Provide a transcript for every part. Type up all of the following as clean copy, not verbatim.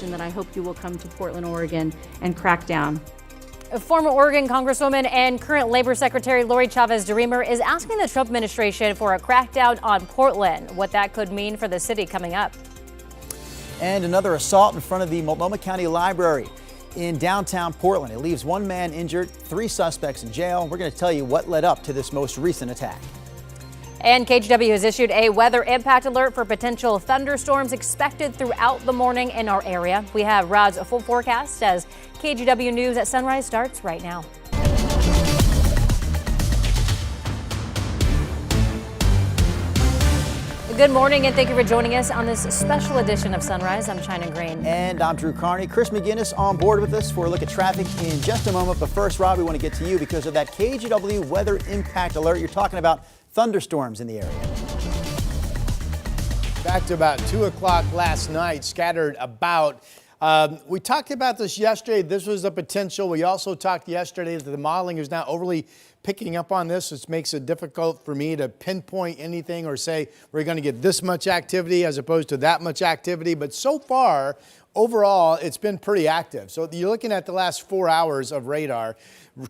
that I hope you will come to Portland, Oregon and crack down. Former Oregon Congresswoman and current Labor Secretary Lori Chavez-DeRemer is asking the Trump administration for a crackdown on Portland, what that could mean for the city coming up. And another assault in front of the Multnomah County Library in downtown Portland. It leaves one man injured, 3 suspects in jail. We're going to tell you what led up to this most recent attack. And KGW has issued a weather impact alert for potential thunderstorms expected throughout the morning in our area. We have Rod's full forecast as KGW News at Sunrise starts right now. Good morning and thank you for joining us on this special edition of Sunrise. I'm China Green. And I'm Drew Carney. Chris McGinnis on board with us for a look at traffic in just a moment. But first, Rob, we want to get to you because of that KGW weather impact alert. You're talking about thunderstorms in the area. Back to about 2 o'clock last night, scattered about. We talked about this yesterday. This was a potential. We also talked yesterday that the modeling is not overly picking up on this, which makes it difficult for me to pinpoint anything or say we're going to get this much activity as opposed to that much activity. But so far, overall, it's been pretty active. So you're looking at the last 4 hours of radar.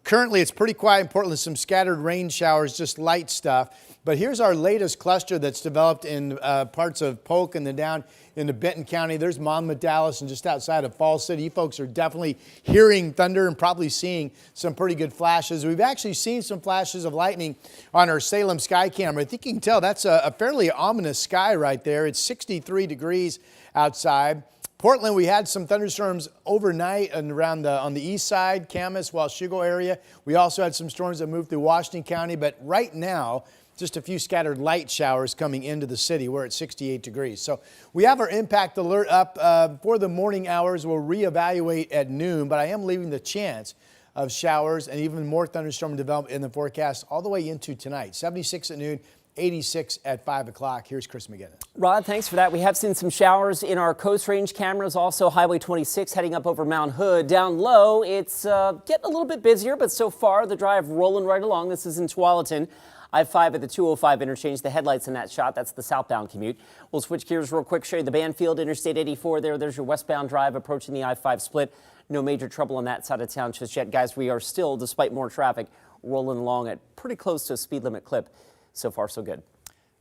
Currently, it's pretty quiet in Portland, some scattered rain showers, just light stuff. But here's our latest cluster that's developed in parts of Polk and then down into Benton County. There's Monmouth, Dallas, and just outside of Falls City. You folks are definitely hearing thunder and probably seeing some pretty good flashes. We've actually seen some flashes of lightning on our Salem sky camera. I think you can tell that's a fairly ominous sky right there. It's 63 degrees outside. Portland, we had some thunderstorms overnight and around on the east side, Camas, Washougal area. We also had some storms that moved through Washington County, but right now, just a few scattered light showers coming into the city. We're at 68 degrees. So we have our impact alert up for the morning hours. We'll reevaluate at noon, but I am leaving the chance of showers and even more thunderstorm development in the forecast all the way into tonight. 76 at noon. 86 at 5 o'clock. Here's Chris McGinnis. Rod, thanks for that. We have seen some showers in our Coast Range cameras. Also, Highway 26 heading up over Mount Hood. Down low, it's getting a little bit busier, but so far the drive rolling right along. This is in Tualatin. I-5 at the 205 interchange. The headlights in that shot, that's the southbound commute. We'll switch gears real quick, show you the Banfield Interstate 84 there. There's your westbound drive approaching the I-5 split. No major trouble on that side of town just yet. Guys, we are still, despite more traffic, rolling along at pretty close to a speed limit clip. So far, so good.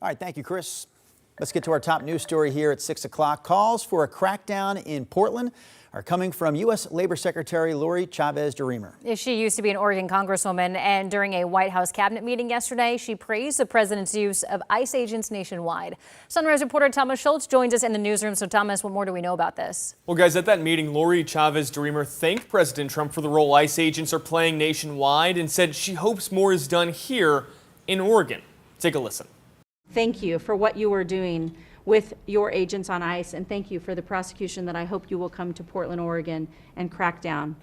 All right, thank you, Chris. Let's get to our top news story here at 6 o'clock. Calls for a crackdown in Portland are coming from U.S. Labor Secretary Lori Chavez-DeRemer. She used to be an Oregon Congresswoman, and during a White House cabinet meeting yesterday, she praised the president's use of ICE agents nationwide. Sunrise reporter Thomas Schultz joins us in the newsroom. So, Thomas, what more do we know about this? Well, guys, at that meeting, Lori Chavez-DeRemer thanked President Trump for the role ICE agents are playing nationwide and said she hopes more is done here in Oregon. Take a listen. Thank you for what you are doing with your agents on ICE, and thank you for the prosecution that I hope you will come to Portland, Oregon and crack down.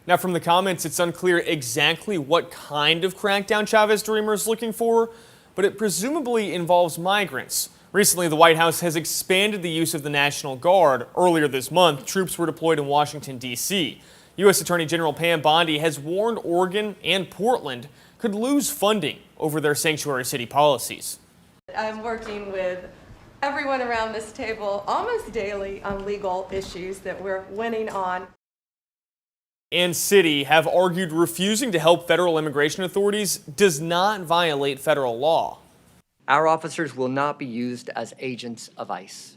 Now, from the comments, it's unclear exactly what kind of crackdown Chavez-DeRemer is looking for, but it presumably involves migrants. Recently, the White House has expanded the use of the National Guard. Earlier this month, troops were deployed in Washington, D.C. U.S. Attorney General Pam Bondi has warned Oregon and Portland could lose funding over their sanctuary city policies. I'm working with everyone around this table almost daily on legal issues that we're winning on. And city have argued refusing to help federal immigration authorities does not violate federal law. Our officers will not be used as agents of ICE.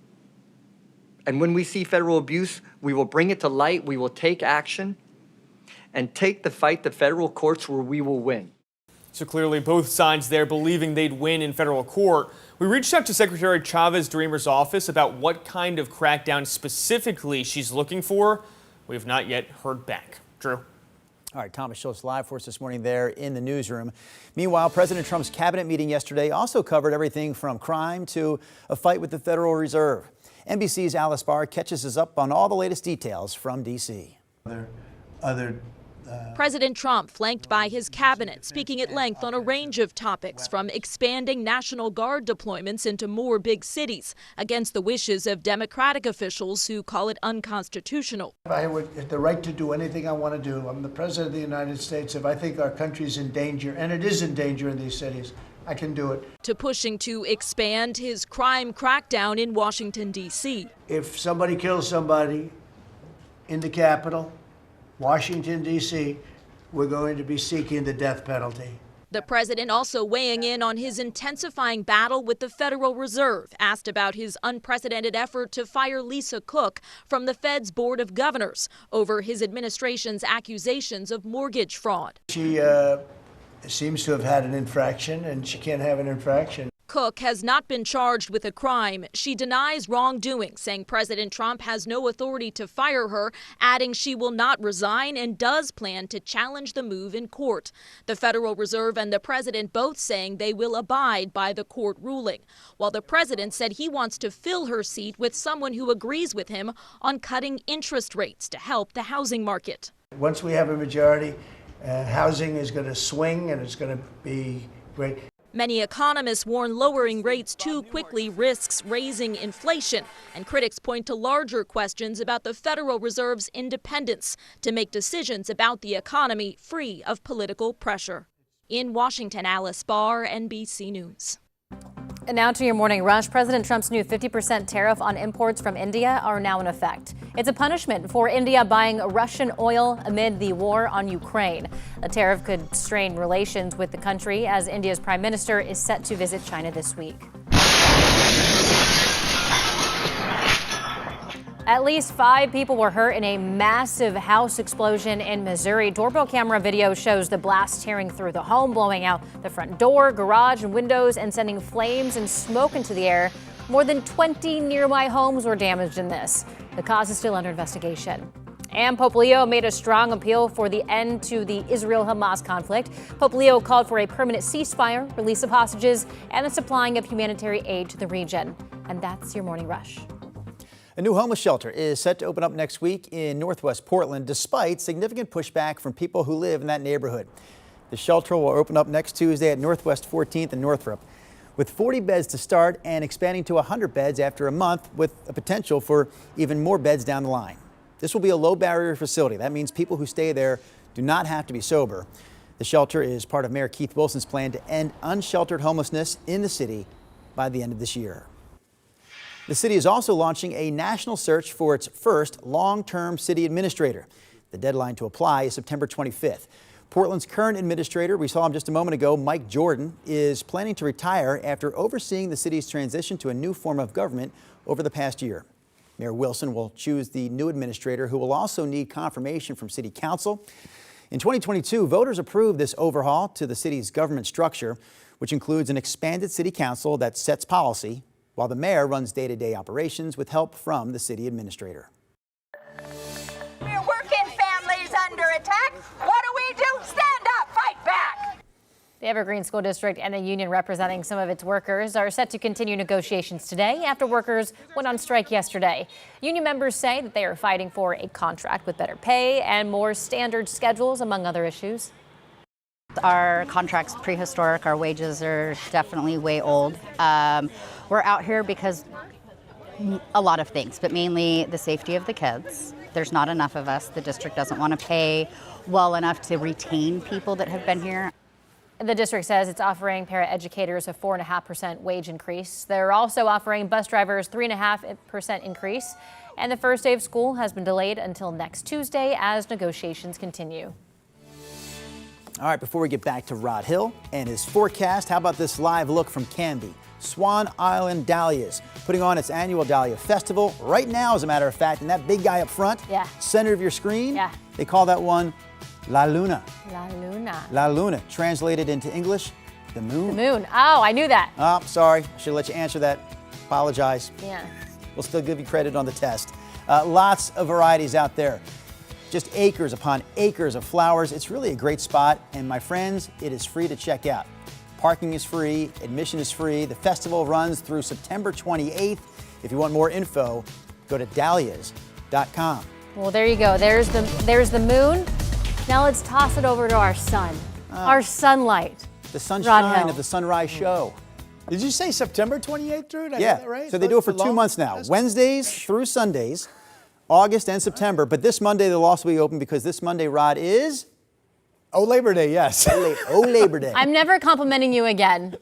And when we see federal abuse, we will bring it to light, we will take action, and take the fight to federal courts where we will win. So clearly both sides there believing they'd win in federal court. We reached out to Secretary Chavez-DeRemer's office about what kind of crackdown specifically she's looking for. We have not yet heard back. Drew. All right, Thomas Schultz live for us this morning there in the newsroom. Meanwhile, President Trump's cabinet meeting yesterday also covered everything from crime to a fight with the Federal Reserve. NBC's Alice Barr catches us up on all the latest details from D.C. President Trump, flanked by his cabinet, speaking at length on a range of topics, from expanding National Guard deployments into more big cities against the wishes of Democratic officials who call it unconstitutional. I have the right to do anything I want to do. I'm the President of the United States. If I think our country's in danger, and it is in danger in these cities, I can do it. To pushing to expand his crime crackdown in Washington, D.C. If somebody kills somebody, in the Capitol, Washington, D.C., we're going to be seeking the death penalty. The president also weighing in on his intensifying battle with the Federal Reserve, asked about his unprecedented effort to fire Lisa Cook from the Fed's Board of Governors over his administration's accusations of mortgage fraud. She seems to have had an infraction, and she can't have an infraction. Cook has not been charged with a crime. She denies wrongdoing, saying President Trump has no authority to fire her, adding she will not resign and does plan to challenge the move in court. The Federal Reserve and the president both saying they will abide by the court ruling, while the president said he wants to fill her seat with someone who agrees with him on cutting interest rates to help the housing market. Once we have a majority, housing is going to swing, and it's going to be great. Many economists warn lowering rates too quickly risks raising inflation, and critics point to larger questions about the Federal Reserve's independence to make decisions about the economy free of political pressure. In Washington, Alice Barr, NBC News. And now to your morning rush. President Trump's new 50% tariff on imports from India are now in effect. It's a punishment for India buying Russian oil amid the war on Ukraine. The tariff could strain relations with the country as India's prime minister is set to visit China this week. At least 5 people were hurt in a massive house explosion in Missouri. Doorbell camera video shows the blast tearing through the home, blowing out the front door, garage, and windows, and sending flames and smoke into the air. More than 20 nearby homes were damaged in this. The cause is still under investigation. And Pope Leo made a strong appeal for the end to the Israel-Hamas conflict. Pope Leo called for a permanent ceasefire, release of hostages, and the supplying of humanitarian aid to the region. And that's your Morning Rush. A new homeless shelter is set to open up next week in Northwest Portland, despite significant pushback from people who live in that neighborhood. The shelter will open up next Tuesday at Northwest 14th and Northrop, with 40 beds to start and expanding to 100 beds after a month, with a potential for even more beds down the line. This will be a low-barrier facility. That means people who stay there do not have to be sober. The shelter is part of Mayor Keith Wilson's plan to end unsheltered homelessness in the city by the end of this year. The city is also launching a national search for its first long-term city administrator. The deadline to apply is September 25th. Portland's current administrator, we saw him just a moment ago, Mike Jordan, is planning to retire after overseeing the city's transition to a new form of government over the past year. Mayor Wilson will choose the new administrator, who will also need confirmation from City Council. In 2022, voters approved this overhaul to the city's government structure, which includes an expanded City Council that sets policy, while the mayor runs day-to-day operations with help from the city administrator. We're working families under attack. What do? Stand up, fight back. The Evergreen School District and the union representing some of its workers are set to continue negotiations today after workers went on strike yesterday. Union members say that they are fighting for a contract with better pay and more standard schedules, among other issues. Our contract's prehistoric. Our wages are definitely way old. We're out here because a lot of things, but mainly the safety of the kids. There's not enough of us. The district doesn't want to pay well enough to retain people that have been here. The district says it's offering paraeducators a 4.5% wage increase. They're also offering bus drivers 3.5% increase. And the first day of school has been delayed until next Tuesday as negotiations continue. All right, before we get back to Rod Hill and his forecast, how about this live look from Canby? Swan Island Dahlias putting on its annual Dahlia Festival right now, as a matter of fact, and that big guy up front, center of your screen, they call that one La Luna. La Luna. La Luna, translated into English, the moon. The moon. Oh, I knew that. Oh, sorry. I should let you answer that. Apologize. Yeah. We'll still give you credit on the test. Lots of varieties out there. Just acres upon acres of flowers. It's really a great spot. And my friends, it is free to check out. Parking is free. Admission is free. The festival runs through September 28th. If you want more info, go to dahlias.com. Well, there you go. There's the moon. Now let's toss it over to our sun. Our sunlight. The sunshine of the Sunrise Show. Did you say September 28th, Drew? Did I Yeah. get that right? So they do it for 2 months now. Wednesdays through Sundays, August and September. But this Monday they'll also be open because this Monday, Rod, is... Oh, Labor Day, yes. Oh, Labor Day. I'm never complimenting you again.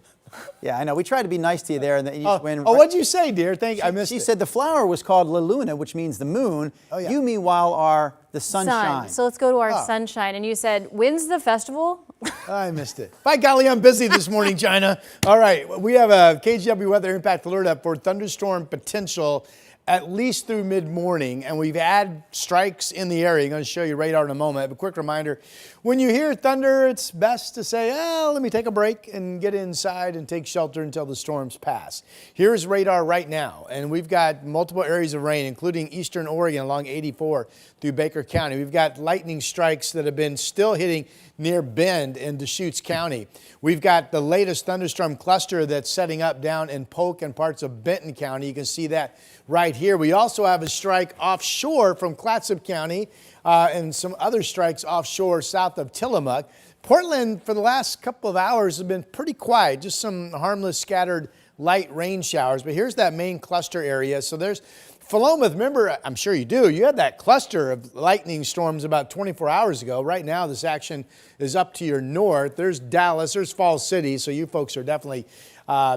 Yeah, I know. We tried to be nice to you there, and then you just went. Oh, what'd you say, dear? I missed She it. said the flower was called La Luna, which means the moon. Oh, yeah. You, meanwhile, are the sunshine. Sun. So let's go to our sunshine. And you said, when's the festival? I missed it. By golly, I'm busy this morning, China. All right, we have a KGW weather impact alert up for thunderstorm potential at least through mid-morning, and we've had strikes in the area. I'm going to show you radar in a moment. But a quick reminder, when you hear thunder, it's best to say, let me take a break and get inside and take shelter until the storms pass. Here's radar right now, and we've got multiple areas of rain, including eastern Oregon along 84 through Baker County. We've got lightning strikes that have been still hitting near Bend in Deschutes County. We've got the latest thunderstorm cluster that's setting up down in Polk and parts of Benton County. You can see that right here. We also have a strike offshore from Clatsop County and some other strikes offshore south of Tillamook. Portland, for the last couple of hours, has been pretty quiet, just some harmless scattered light rain showers. But here's that main cluster area. So there's Philomath. Remember, I'm sure you do, you had that cluster of lightning storms about 24 hours ago. Right now, this action is up to your north. There's Dallas, there's Falls City, so you folks are definitely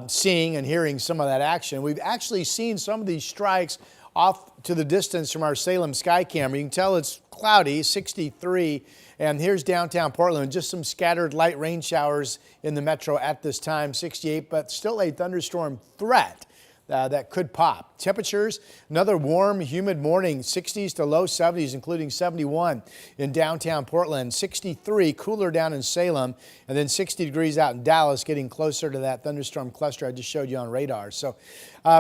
seeing and hearing some of that action. We've actually seen some of these strikes off to the distance from our Salem sky camera. You can tell it's cloudy, 63, and here's downtown Portland, just some scattered light rain showers in the metro at this time, 68, but still a thunderstorm threat that could pop. Temperatures, another warm, humid morning, 60s to low 70s, including 71 in downtown Portland, 63 cooler down in Salem, and then 60 degrees out in Dallas, getting closer to that thunderstorm cluster I just showed you on radar. So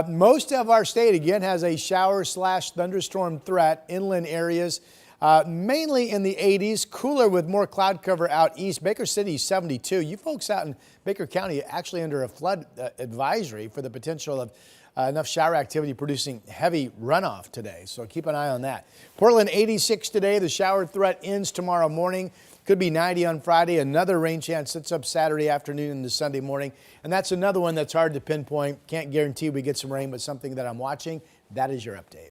most of our state, again, has a shower/thunderstorm threat. Inland areas, mainly in the 80s, cooler with more cloud cover out east. Baker City, 72. You folks out in Baker County actually under a flood advisory for the potential of enough shower activity producing heavy runoff today. So keep an eye on that. Portland, 86 today. The shower threat ends tomorrow morning. Could be 90 on Friday. Another rain chance sits up Saturday afternoon into Sunday morning. And that's another one that's hard to pinpoint. Can't guarantee we get some rain, but something that I'm watching. That is your update.